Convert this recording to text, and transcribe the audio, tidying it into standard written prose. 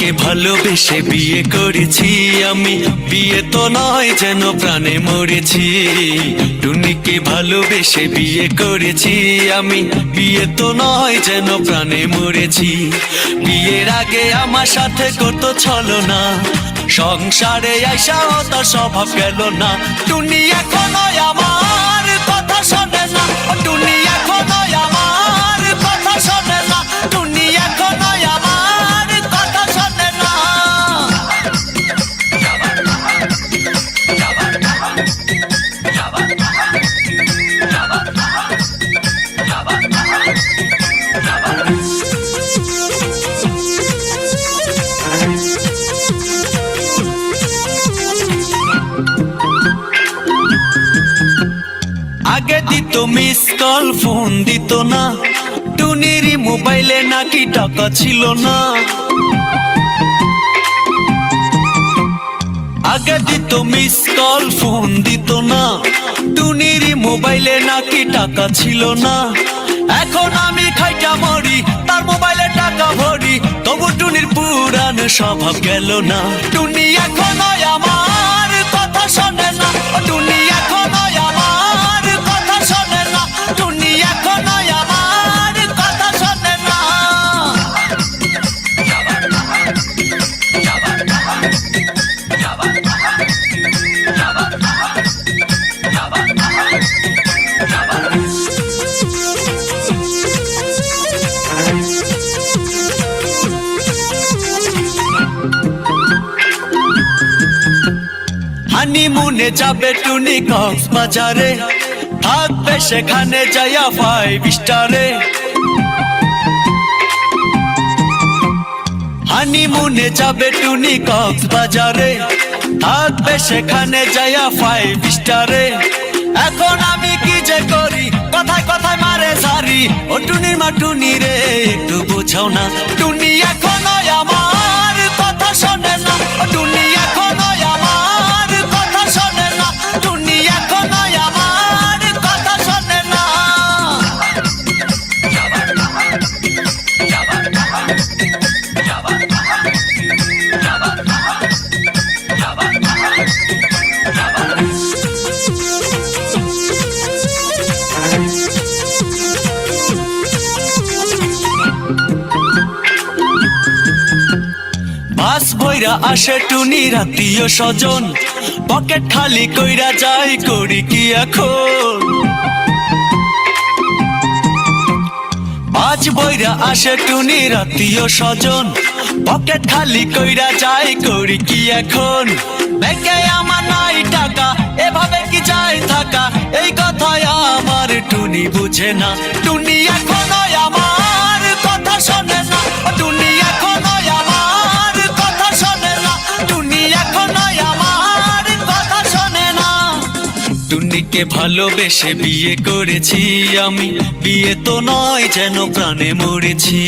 টুনিকে ভালোবেসে বিয়ে করেছি আমি, বিয়ে তো নয় যেন প্রাণে মরেছি। টুনিকে ভালোবেসে বিয়ে করেছি আমি, বিয়ে তো নয় যেন প্রাণে মরেছি। বিয়ের আগে আমার সাথে কত ছলনা, সংসারে আইসাও তার স্বভাব গেল না। টুনি এখনো আমার কথা শোনে না, টুনি এখনো আমার কথা শোনে না, টুনি এখনো আমার কথা শোনে না। আগে দিত মিস কল, ফোন দিত না, টুনির মোবাইলে নাকি টাকা ছিল না। আগে দিত মিস কল, ফোন দিত না, টুনির মোবাইলে নাকি টাকা ছিল না। এখন আমি খাইটা মরি, তার মোবাইলে টাকা ভরি, তবু টুনির পুরান স্বভাব গেল না। টুনি এখনো আমার কথা শোনে না, টুনি এখনো আমার কথা শোনে না, টুনি এখনো আমার কথা শোনে না। হানিমুনে যাবে টুনি কক্সবাজারে, থাকবে সেখানে যাইয়া 5 স্টারে। হানিমুনে যাবে টুনি কক্সবাজারে, থাকবে সেখানে যাইয়া 5 স্টারে। এখন আমি কি যে করি, কথায় কথায় মারে সারি। ও টুনির মা টুনি রে, একটু বোঝাও না। টুনি এখনো আমার কথা শোনে না, টুনি এখনো আমার কথা শোনে না, টুনি এখনো আমার কথা শোনে না। বাস বইরা আসে টুনির আত্মীয় স্বজন, পকেট খালি কইরা যাই, করি কি এখন। বাস বইরা আসে টুনির আত্মীয় স্বজন, পকেট খালি কইরা যাই, করি কি এখন। ব্যাংকে আমার নাই টাকা, এভাবে কি যাই থাকা, এই কথাই আমার টুনি বুঝে না। টুনি এখনো আমার কথা শোনে না, টুনি এখনো আমার কথা শোনে না, টুনি এখনো আমার কথা শোনে না। টুনিকে ভালোবেসে বিয়ে করেছি আমি, বিয়ে তো নয় যেন প্রাণে মরেছি।